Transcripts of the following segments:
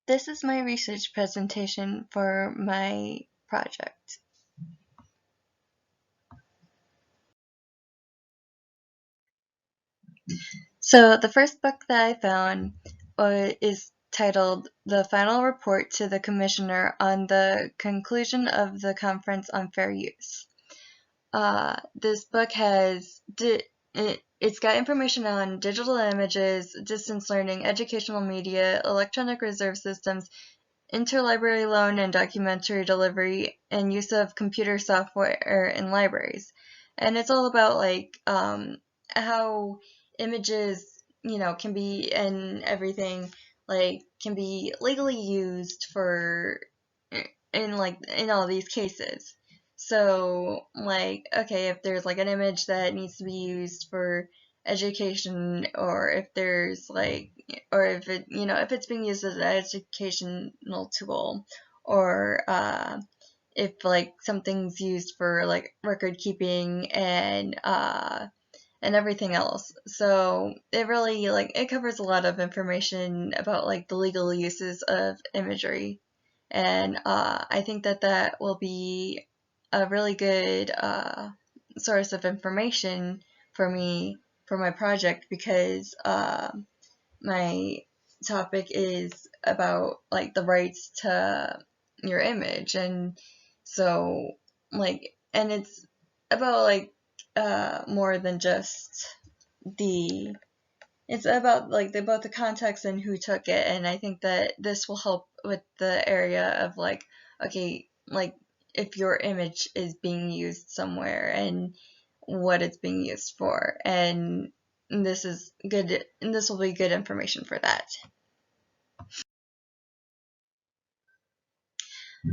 This is my research presentation for my project. So the first book that I found is titled The Final Report to the Commissioner on the Conclusion of the Conference on Fair Use. This book it's got information on digital images, distance learning, educational media, electronic reserve systems, interlibrary loan and documentary delivery, and use of computer software in libraries. And it's all about how images, can be, and everything, can be legally used for in all these cases. So okay, if there's an image that needs to be used for education, or if there's or if if it's being used as an educational tool, or if something's used for record keeping and everything else. So it really it covers a lot of information about the legal uses of imagery, and I think that will be a really good source of information for me for my project, because my topic is about the rights to your image, and so and it's about more than just the it's about both the context and who took it. And I think that this will help with the area of okay, if your image is being used somewhere and what it's being used for, and this is good, and this will be good information for that.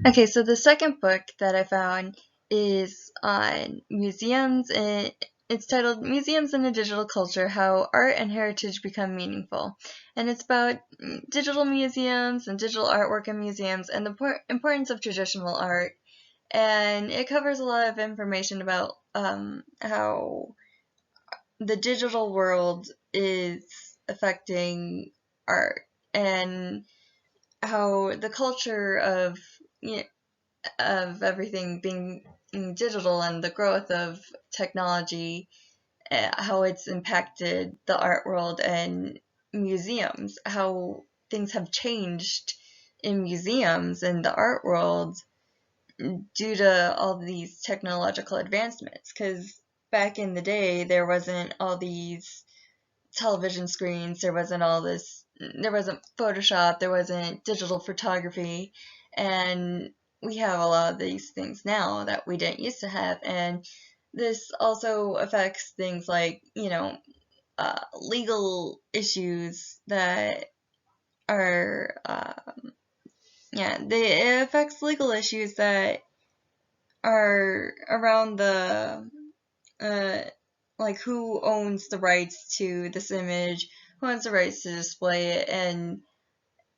Okay, so the second book that I found is on museums, and it's titled Museums in a Digital Culture: How Art and Heritage Become Meaningful. And it's about digital museums and digital artwork in museums, and the importance of traditional art. And it covers a lot of information about how the digital world is affecting art, and how the culture of of everything being digital and the growth of technology, how it's impacted the art world and museums, how things have changed in museums and the art world due to all these technological advancements. Because back in the day, there wasn't all these television screens, there wasn't Photoshop, there wasn't digital photography, and we have a lot of these things now that we didn't used to have. And this also affects things legal issues that are it affects legal issues that are around the who owns the rights to this image, who owns the rights to display it,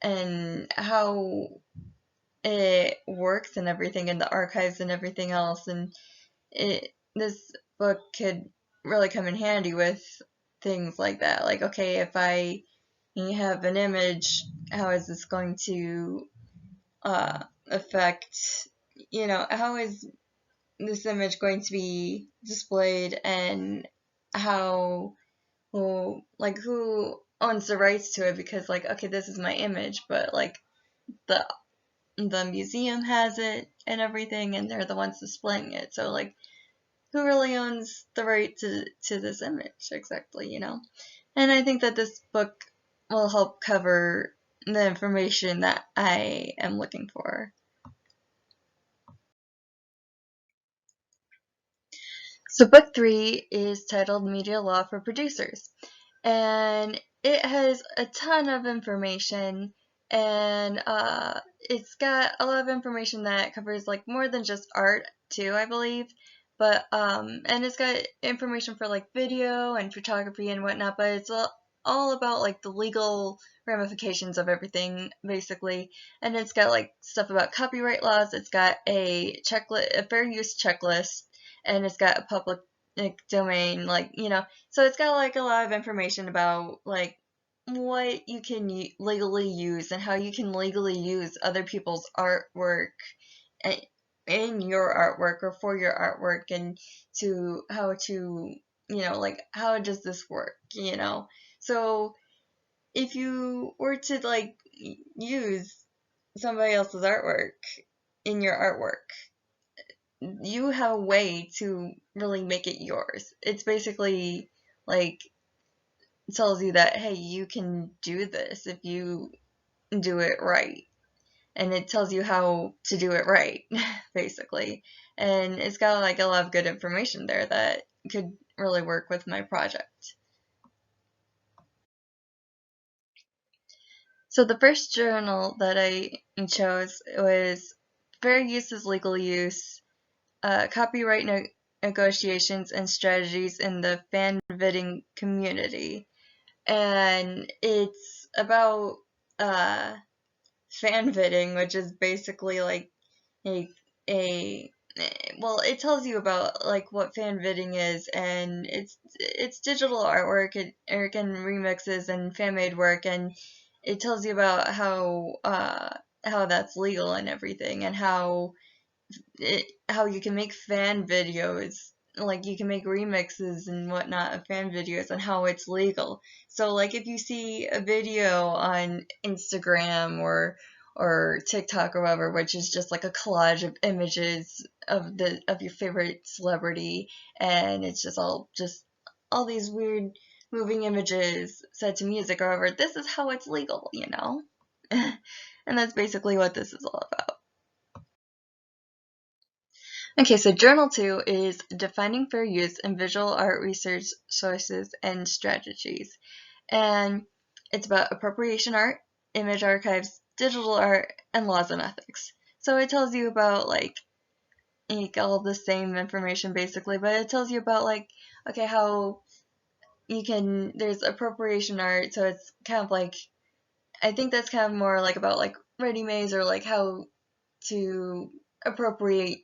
and how it works and everything, and the archives and everything else. And this book could really come in handy with things like that. Okay, if I have an image, how is this going to affect, how is this image going to be displayed, and how who owns the rights to it? Because okay, this is my image, but the museum has it and everything, and they're the ones displaying it. So who really owns the right to this image exactly, And I think that this book will help cover the information that I am looking for. So book 3 is titled Media Law for Producers, and it has a ton of information, and it's got a lot of information that covers more than just art too, I believe. But and it's got information for video and photography and whatnot, but it's all about the legal ramifications of everything basically. And it's got stuff about copyright laws. It's got a checklist, a fair use checklist, and it's got a public domain, so it's got a lot of information about what you can legally use and how you can legally use other people's artwork in your artwork or for your artwork, and to how to, like, how does this work, So if you were to, like, use somebody else's artwork in your artwork, you have a way to really make it yours. It's basically like tells you that, hey, you can do this if you do it right. And it tells you how to do it right, basically. And it's got like a lot of good information there that could really work with my project. So the first journal that I chose was Fair Use is Legal Use, Copyright Negotiations and Strategies in the Fan-Vetting Community. And it's about fan-vetting, which is basically like a a well, it tells you about like what fan-vetting is, and it's digital artwork, and remixes and fan-made work, and it tells you about how that's legal and everything, and how you can make fan videos, like you can make remixes and whatnot of fan videos, and how it's legal. So like if you see a video on Instagram or TikTok or whatever, which is just like a collage of images of your favorite celebrity, and it's just all these weird moving images set to music or whatever, this is how it's legal. And that's basically what this is all about. Okay, so Journal 2 is Defining Fair Use in Visual Art Research Sources and Strategies. And it's about appropriation art, image archives, digital art, and laws and ethics. So it tells you about like all the same information basically, but it tells you about like, okay, how there's appropriation art, so it's kind of like, I think that's kind of more like about like ready-mades, or like how to appropriate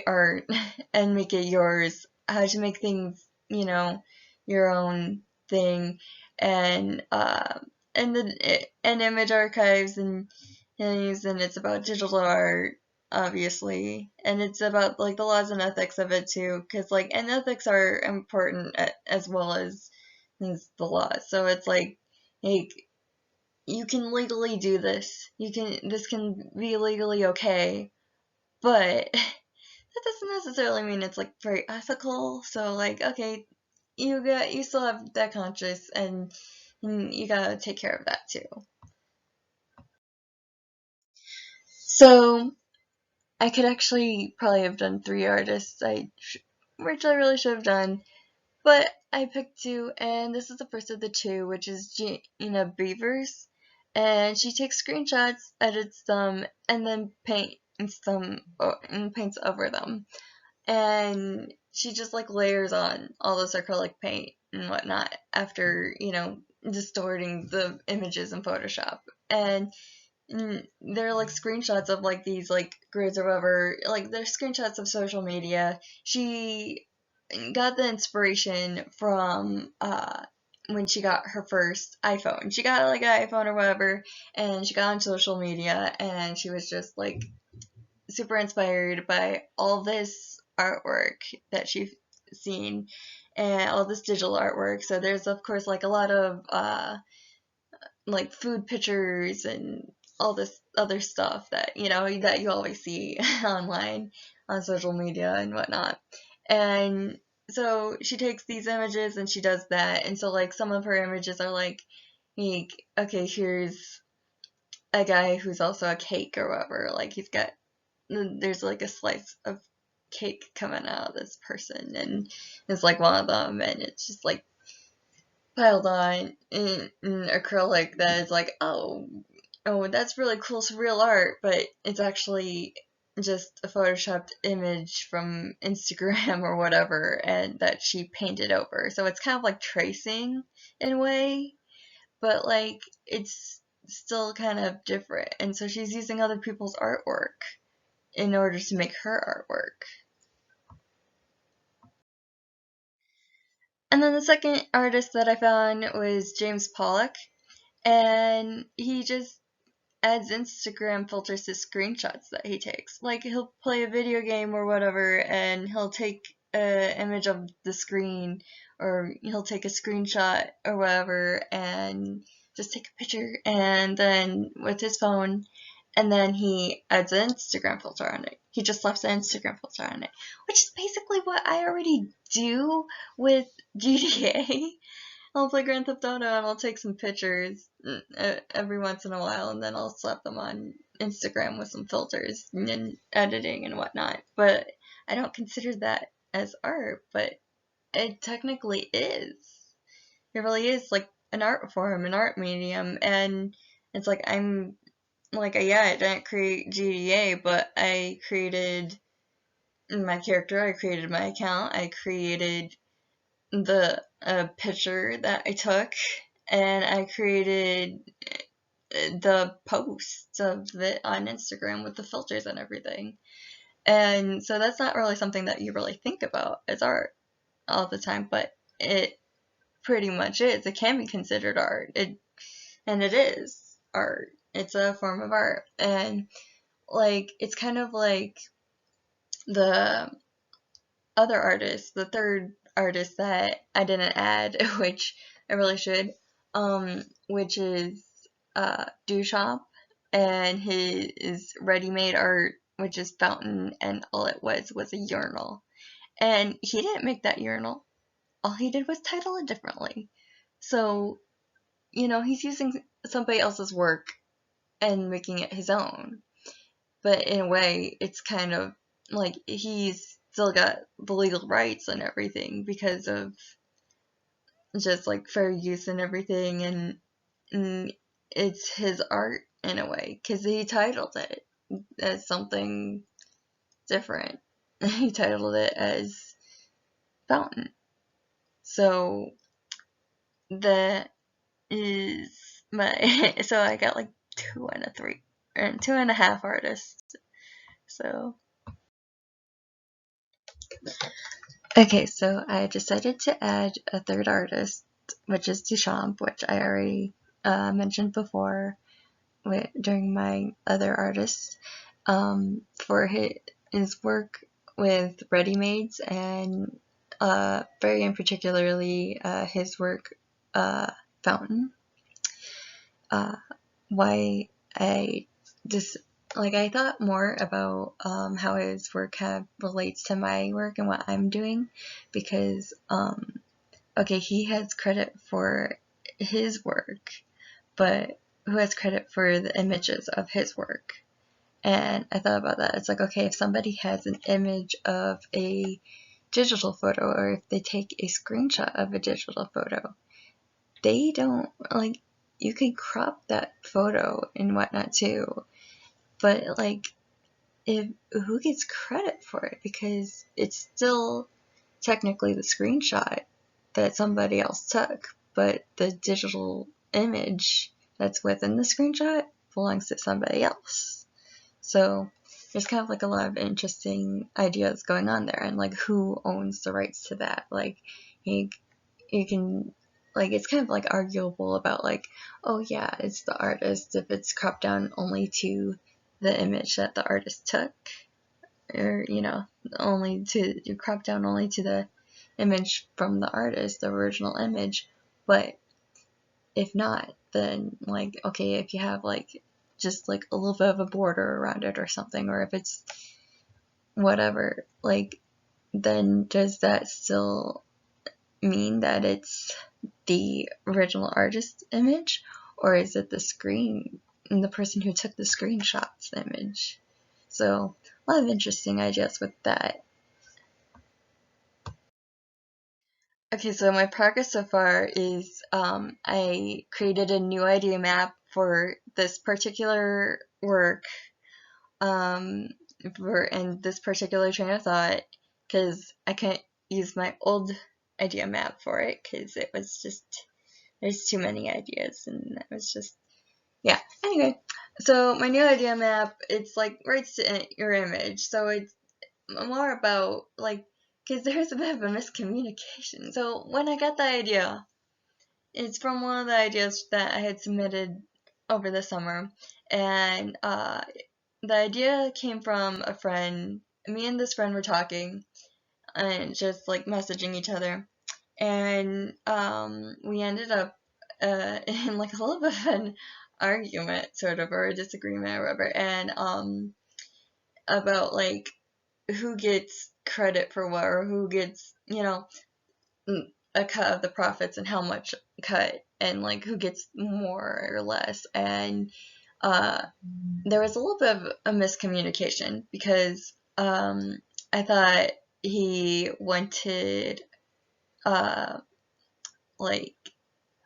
art and make it yours, how to make things, your own thing, and and image archives and things, and it's about digital art, obviously, and it's about like the laws and ethics of it too, because like, and ethics are important as well as the laws. So it's like you can legally do this. This can be legally okay, but that doesn't necessarily mean it's like very ethical. So like, okay, you still have that conscience, and you gotta take care of that too. So I could actually probably have done 3 artists, which I really should have done, but I picked 2, and this is the first of the 2, which is Gina Beavers. And she takes screenshots, edits them, and then paints over them. And she just like layers on all this acrylic paint and whatnot after, distorting the images in Photoshop. And they're like screenshots of like these like grids or whatever, like they're screenshots of social media. She got the inspiration from when she got her first iPhone. She got like an iPhone or whatever, and she got on social media, and she was just like super inspired by all this artwork that she's seen, and all this digital artwork. So there's of course like a lot of like food pictures and all this other stuff that that you always see online on social media and whatnot. And so she takes these images and she does that. And so like some of her images are like, okay, here's a guy who's also a cake or whatever. Like there's like a slice of cake coming out of this person, and it's like one of them, and it's just like piled on in acrylic that is like, oh, that's really cool surreal art, but it's actually just a photoshopped image from Instagram or whatever, and that she painted over. So it's kind of like tracing in a way, but like it's still kind of different. And so she's using other people's artwork in order to make her artwork. And then the second artist that I found was James Pollock, and he just adds Instagram filters to screenshots that he takes. Like, he'll play a video game or whatever, and he'll take an image of the screen, or he'll take a screenshot or whatever, and just take a picture, and then with his phone, and then he adds an Instagram filter on it. He just slaps an Instagram filter on it, which is basically what I already do with GTA. I'll play Grand Theft Auto and I'll take some pictures every once in a while, and then I'll slap them on Instagram with some filters and editing and whatnot. But I don't consider that as art, but it technically is. It really is like an art form, an art medium, and it's like I didn't create GTA, but I created my character, I created my account, I created the picture that I took, and I created the post of it on Instagram with the filters and everything. And so that's not really something that you really think about as art all the time, but it pretty much is. It can be considered art. And it is art. It's a form of art. And like, it's kind of like the other artist, the third artist that I didn't add, which I really should, which is Duchamp, and his ready-made art, which is Fountain, and all it was a urinal. And he didn't make that urinal. All he did was title it differently. So, he's using somebody else's work and making it his own. But in a way, it's kind of like he's still got the legal rights and everything because of just like fair use and everything, and it's his art in a way because he titled it as something different. He titled it as Fountain. So that is my so I got like 2 and 3 and 2.5 artists. So okay, so I decided to add a third artist, which is Duchamp, which I already mentioned before during my other artists, for his work with ready-mades, and very in particularly his work Fountain. Why I just I thought more about how his work relates to my work and what I'm doing, because okay, he has credit for his work, but who has credit for the images of his work? And I thought about that. It's like, okay, if somebody has an image of a digital photo, or if they take a screenshot of a digital photo, they don't, you can crop that photo and whatnot too, but who gets credit for it? Because it's still technically the screenshot that somebody else took, but the digital image that's within the screenshot belongs to somebody else. So there's kind of a lot of interesting ideas going on there, and who owns the rights to that. You can it's kind of arguable about oh yeah, it's the artist if it's cropped down only to the image that the artist took, or only to crop down only to the image from the artist, the original image. But if not, then okay, if you have just a little bit of a border around it or something, or if it's whatever, then does that still mean that it's the original artist image, or is it the person who took the screenshot's image? So a lot of interesting ideas with that. Okay, so my progress so far is I created a new idea map for this particular work, and this particular train of thought, because I couldn't use my old idea map for it because it was just, there's too many ideas, and it was just, yeah. Anyway, so my new idea map, it's right to your image, so it's more about because there's a bit of a miscommunication. So when I got the idea, it's from one of the ideas that I had submitted over the summer, and the idea came from a friend. Me and this friend were talking and just like messaging each other, and we ended up in like a little bit of an argument, sort of, or a disagreement or whatever, and about like who gets credit for what, or who gets, a cut of the profits and how much cut, and like who gets more or less. And there was a little bit of a miscommunication because I thought he wanted like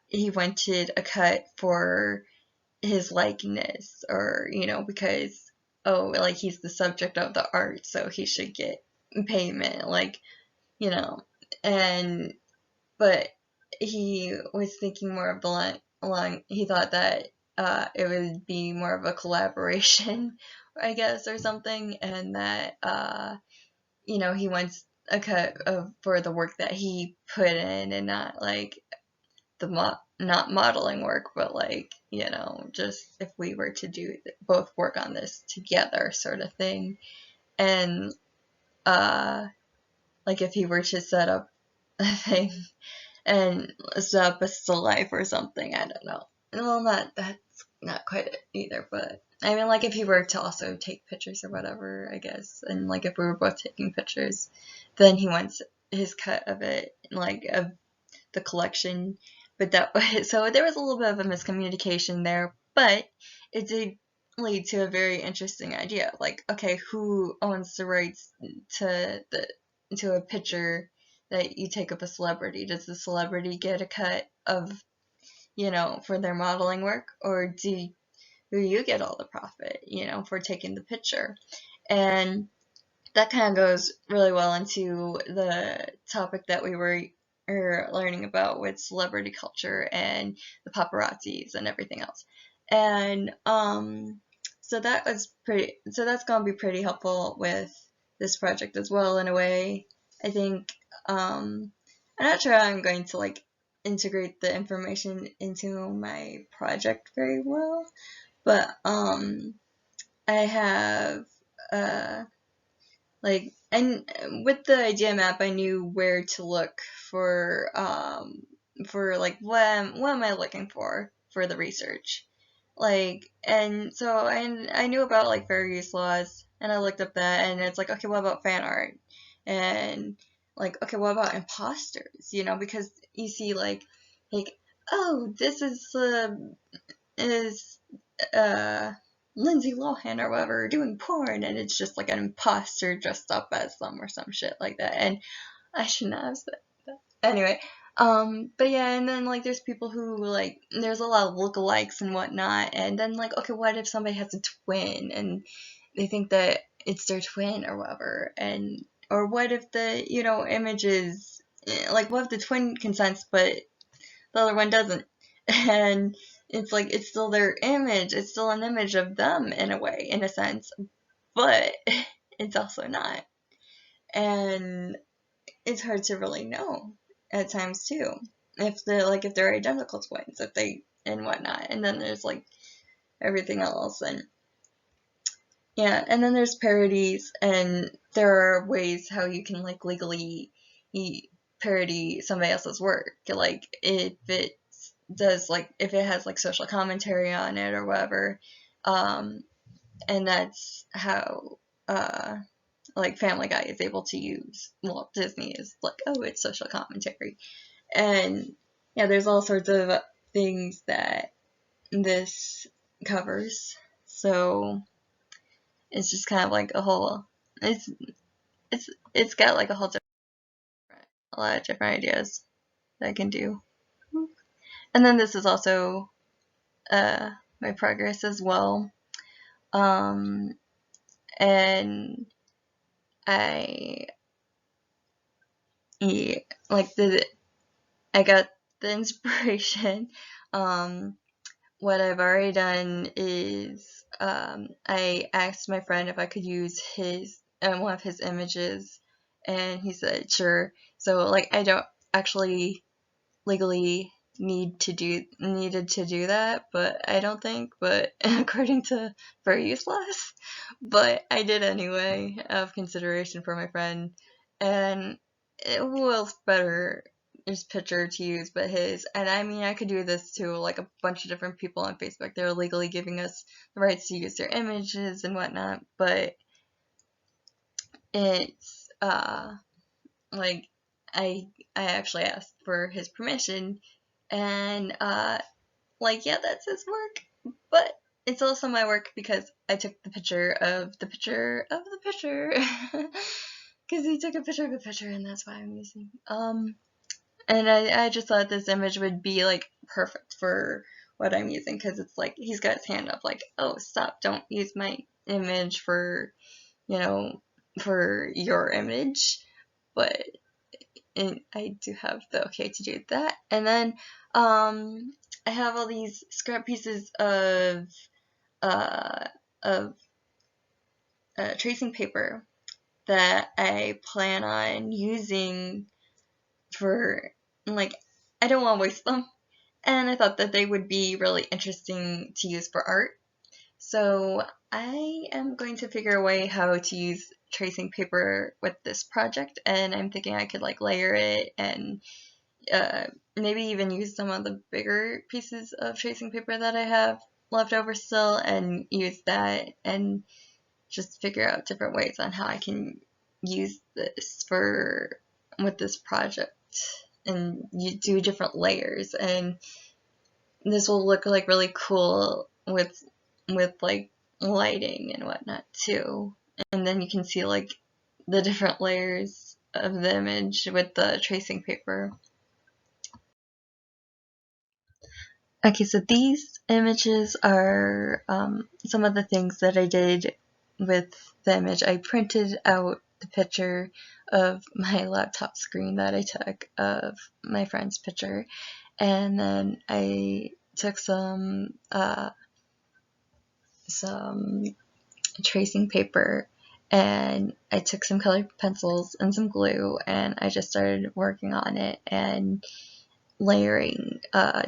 he wanted a cut for his likeness, or because like he's the subject of the art, so he should get payment, like, you know and but he was thinking more of the line. He thought that it would be more of a collaboration, I guess, or something, and that he wants a cut for the work that he put in, and not like not modeling work, but like, just if we were to do both work on this together, sort of thing. And like if he were to set up a thing and set up a still life or something, I don't know. Well, that's not quite it either, but I mean, like if he were to also take pictures or whatever, I guess, and like if we were both taking pictures, then he wants his cut of it, like of the collection. But so there was a little bit of a miscommunication there, but it did lead to a very interesting idea. Like, okay, who owns the rights to a picture that you take of a celebrity? Does the celebrity get a cut of, for their modeling work, or do you get all the profit, for taking the picture? And that kind of goes really well into the topic that we were learning about with celebrity culture and the paparazzis and everything else. And so that's going to be pretty helpful with this project as well, in a way. I think I'm not sure how I'm going to like integrate the information into my project very well, but I have and with the idea map, I knew where to look for like what am I looking for the research, like. And so I knew about like fair use laws, and I looked up that, and it's like, okay, what about fan art? And like, okay, what about imposters? Because you see like, oh, this is Lindsay Lohan or whatever doing porn, and it's just like an imposter dressed up as them or some shit like that. And I shouldn't have said that. Anyway, but yeah, and then like there's people who like, there's a lot of lookalikes and whatnot, and then like, okay, what if somebody has a twin and they think that it's their twin or whatever, and or what if the image is like, what if the twin consents but the other one doesn't? And it's like, it's still their image, it's still an image of them in a way, in a sense, but it's also not. And it's hard to really know at times too, if they're identical twins, if they and whatnot. And then there's like everything else, and yeah, and then there's parodies, and there are ways how you can like legally parody somebody else's work, like if it has like social commentary on it or whatever. And that's how like Family Guy is able to use, well, Disney is like, oh, it's social commentary. And yeah, there's all sorts of things that this covers. So it's just kind of like a whole, it's got like a lot of different ideas that I can do. And then this is also my progress as well. And I like I got the inspiration. What I've already done is I asked my friend if I could use one of his images And he said, sure. So, like, I don't actually legally needed to do that, but I don't think, but according to Very Useless, but I did anyway, out of consideration for my friend. And who else better his picture to use but his? And I mean, I could do this to like a bunch of different people on Facebook. They're legally giving us the rights to use their images and whatnot, but it's like I actually asked for his permission, and like, yeah, that's his work, but it's also my work because I took the picture of the picture of the picture, because he took a picture of a picture, and that's why I'm using. And I just thought this image would be like perfect for what I'm using, because it's like he's got his hand up, like, oh, stop, don't use my image for, you know, for your image, but and I do have the okay to do that. And then I have all these scrap pieces of uh, of tracing paper that I plan on using for, like, I don't want to waste them, and I thought that they would be really interesting to use for art. So I am going to figure a way how to use tracing paper with this project, and I'm thinking I could like layer it and maybe even use some of the bigger pieces of tracing paper that I have left over still and use that, and just figure out different ways on how I can use this for with this project, and you do different layers, and this will look like really cool with like lighting and whatnot too. And then you can see like the different layers of the image with the tracing paper. Okay, so these images are some of the things that I did with the image. I printed out the picture of my laptop screen that I took of my friend's picture, and then I took some tracing paper, and I took some colored pencils and some glue, and I just started working on it and layering uh,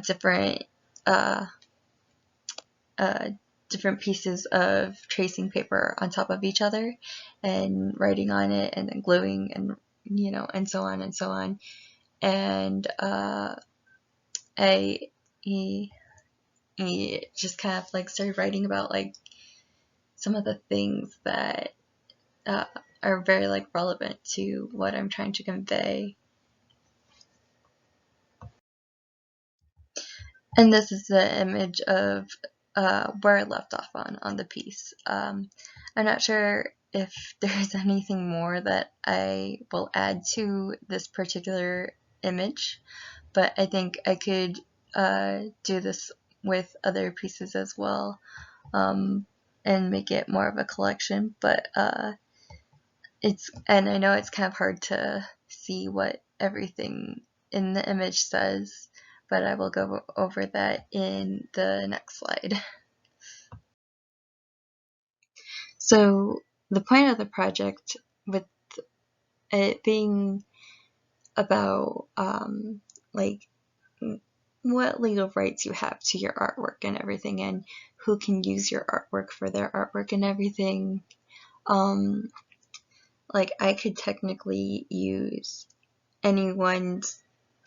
different pieces of tracing paper on top of each other, and writing on it, and then gluing, and and so on and so on. And I he just kind of like started writing about like some of the things that uh, are very like relevant to what I'm trying to convey. And this is the image of where I left off on the piece. I'm not sure if there's anything more that I will add to this particular image, but I think I could do this with other pieces as well, and make it more of a collection. But and I know it's kind of hard to see what everything in the image says, but I will go over that in the next slide. So the point of the project, with it being about like what legal rights you have to your artwork and everything, and who can use your artwork for their artwork and everything, like I could technically use anyone's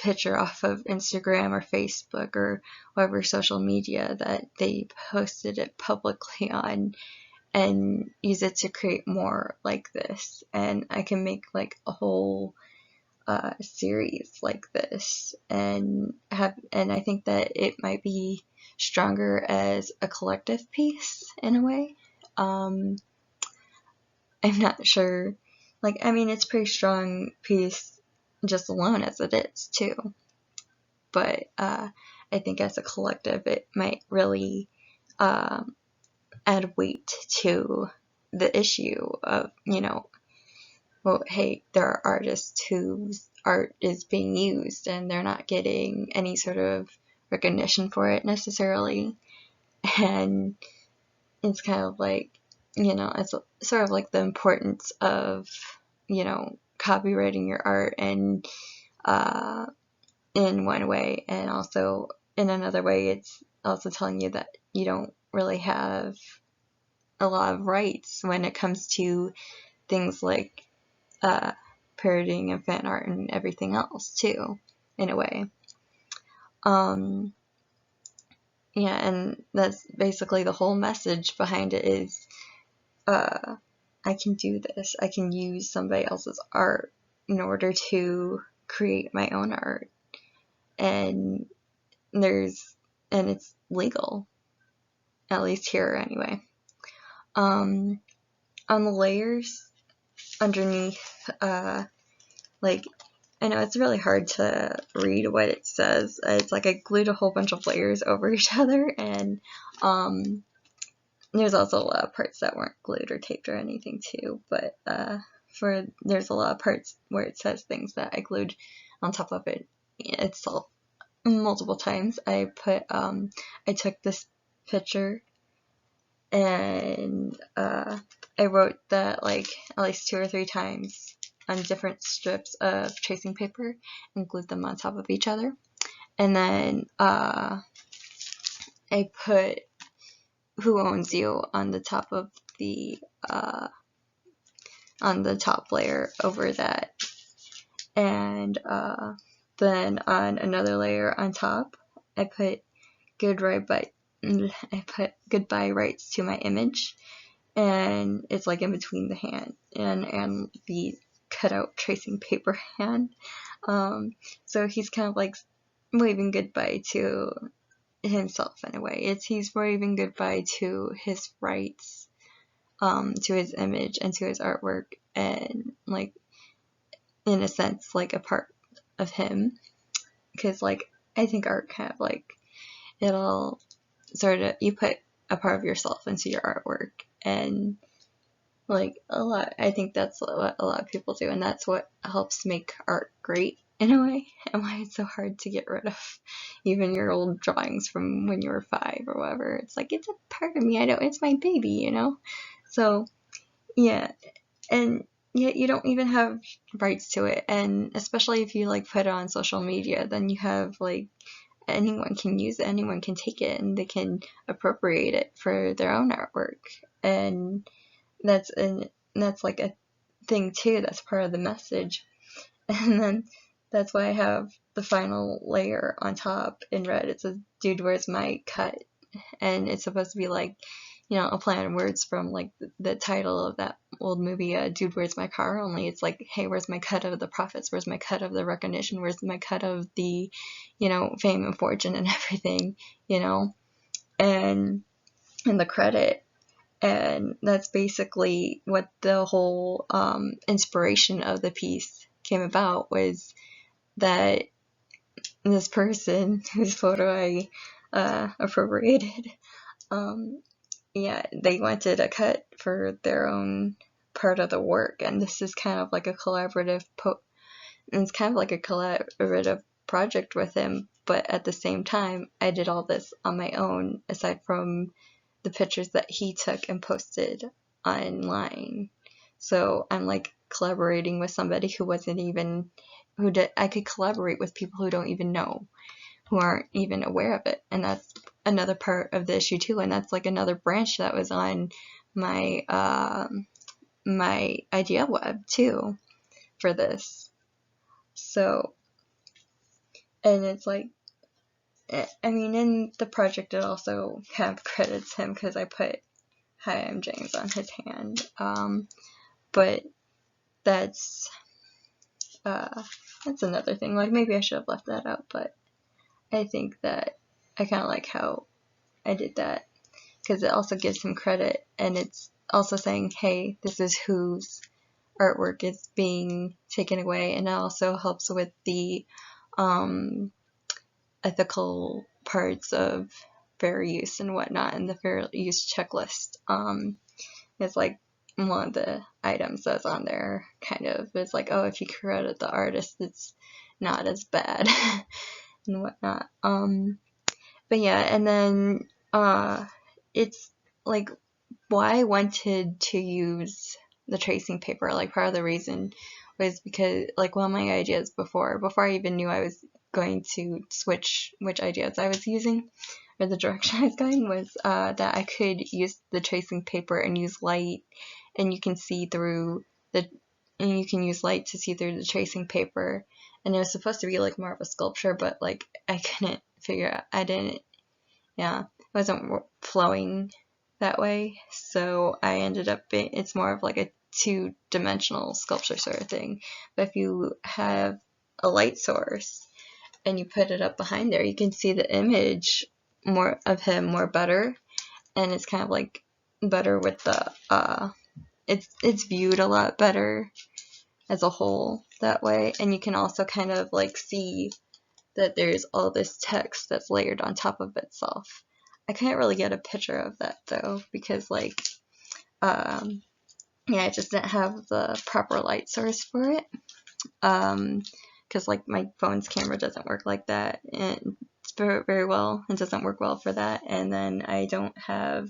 picture off of Instagram or Facebook or whatever social media that they posted it publicly on, and use it to create more like this. And I can make like a whole series like this, and I think that it might be stronger as a collective piece in a way. I'm not sure. Like, I mean, it's a pretty strong piece just alone as it is too, but I think as a collective it might really add weight to the issue of, well, hey, there are artists whose art is being used and they're not getting any sort of recognition for it necessarily, and it's kind of like, it's sort of like the importance of, copyrighting your art and in one way, and also in another way it's also telling you that you don't really have a lot of rights when it comes to things like parodying and fan art and everything else too, in a way. Yeah, and that's basically the whole message behind it is I can do this. I can use somebody else's art in order to create my own art. And it's legal, at least here anyway. On the layers underneath, like, I know it's really hard to read what it says. It's like I glued a whole bunch of layers over each other, and there's also a lot of parts that weren't glued or taped or anything too, but there's a lot of parts where it says things that I glued on top of it itself multiple times. I took this picture and I wrote that like at least 2 or 3 times on different strips of tracing paper and glued them on top of each other. And then I put "Who Owns You" on the top of the on the top layer over that, and then on another layer on top I put goodbye rights to my image, and it's like in between the hand and the cutout tracing paper hand. So he's kind of like waving goodbye to himself in a way. He's waving goodbye to his rights, to his image and to his artwork, and like in a sense like a part of him, because like I think art kind of like it'll sort of, you put a part of yourself into your artwork, and like I think that's what a lot of people do, and that's what helps make art great in a way, and why it's so hard to get rid of even your old drawings from when you were 5 or whatever. It's like, it's a part of me, I know, it's my baby, you know? So yeah, and yet you don't even have rights to it, and especially if you like put it on social media, then you have like anyone can use it, anyone can take it, and they can appropriate it for their own artwork. And that's like a thing too, that's part of the message. And then that's why I have the final layer on top in red. It says, "Dude, where's my cut?" And it's supposed to be like, you know, a play on words from like the title of that old movie, "Dude, Where's My Car?" Only it's like, hey, where's my cut of the profits? Where's my cut of the recognition? Where's my cut of the, you know, fame and fortune and everything, you know, and the credit. And that's basically what the whole inspiration of the piece came about, was that this person whose photo I appropriated, yeah, they wanted a cut for their own part of the work, and this is kind of like a collaborative project with him. But at the same time, I did all this on my own, aside from the pictures that he took and posted online. So I'm like collaborating with somebody who wasn't even, I could collaborate with people who don't even know, who aren't even aware of it. And that's another part of the issue too, and that's like another branch that was on my my idea web too for this. So, and it's like, I mean, in the project it also kind of credits him because I put "Hi, I'm James" on his hand, but that's another thing. Like, maybe I should have left that out, but I think that I kind of like how I did that, because it also gives him credit, and it's also saying, hey, this is whose artwork is being taken away, and it also helps with the ethical parts of fair use and whatnot, and the fair use checklist. It's like one of the items that's on there kind of is like, oh, if you credit the artist, it's not as bad and whatnot. But yeah, and then it's like why I wanted to use the tracing paper. Like, part of the reason was because like one of my ideas before I even knew I was going to switch which ideas I was using or the direction I was going was that I could use the tracing paper and use light, and you can see through the and you can use light to see through the tracing paper. And it was supposed to be like more of a sculpture, but like I couldn't figure out, it wasn't flowing that way. So I ended up it's more of like a two-dimensional sculpture sort of thing. But if you have a light source and you put it up behind there, you can see the image more of him more better, and it's kind of like better with the it's viewed a lot better as a whole that way. And you can also kind of like see that there's all this text that's layered on top of itself. I can't really get a picture of that though, because like I just didn't have the proper light source for it, because like my phone's camera doesn't work like that, and it's very well, it doesn't work well for that. And then I don't have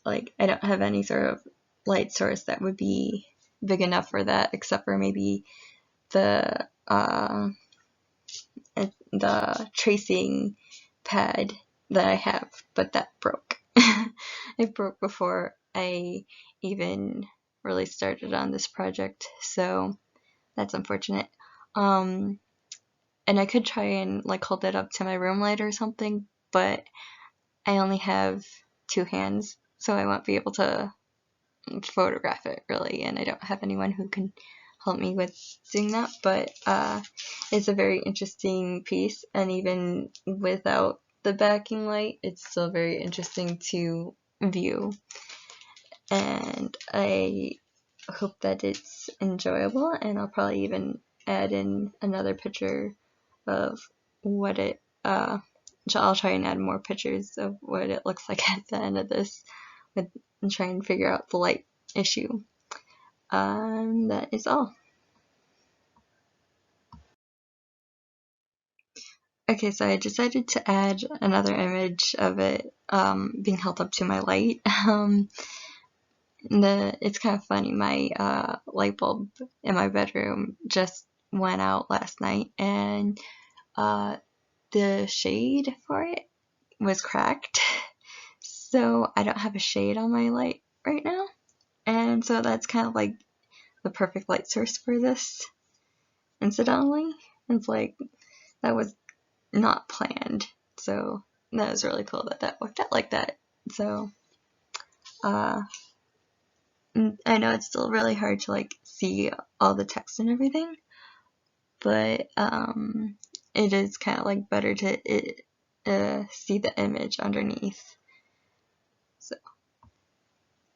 any sort of light source that would be big enough for that, except for maybe the tracing pad that I have, but that broke. It broke before I even really started on this project, so that's unfortunate. And I could try and like hold it up to my room light or something, but I only have two hands, so I won't be able to photograph it really, and I don't have anyone who can help me with doing that. But it's a very interesting piece, and even without the backing light, it's still very interesting to view, and I hope that it's enjoyable. And I'll probably even add in another picture of what it I'll try and add more pictures of what it looks like at the end of this, and try and figure out the light issue. That is all. Okay, so I decided to add another image of it being held up to my light. It's kind of funny, my light bulb in my bedroom just went out last night, and the shade for it was cracked. So I don't have a shade on my light right now. And so that's kind of like the perfect light source for this, incidentally. It's like, that was not planned. So that was really cool that that worked out like that. So I know it's still really hard to like see all the text and everything, but it is kind of like better to see the image underneath. So,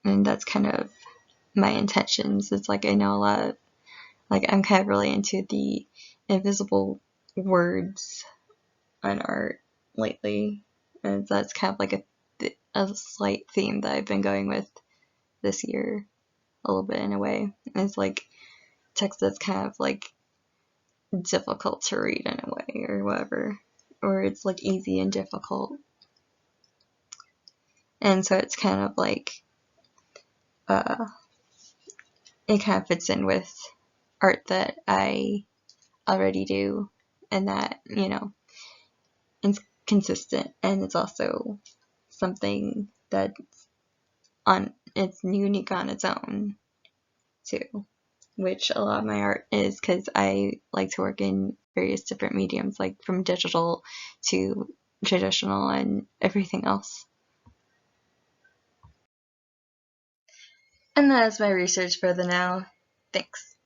and that's kind of my intentions. It's like I know a lot of, like I'm kind of really into the invisible words on art lately, and that's kind of like a slight theme that I've been going with this year a little bit in a way. It's like text that's kind of like difficult to read in a way, or whatever, or it's like easy and difficult. And so it's kind of like it kind of fits in with art that I already do, and that, you know, it's consistent, and it's also something that's it's unique on its own too, which a lot of my art is, because I like to work in various different mediums, like from digital to traditional and everything else. And that is my research for the now. Thanks.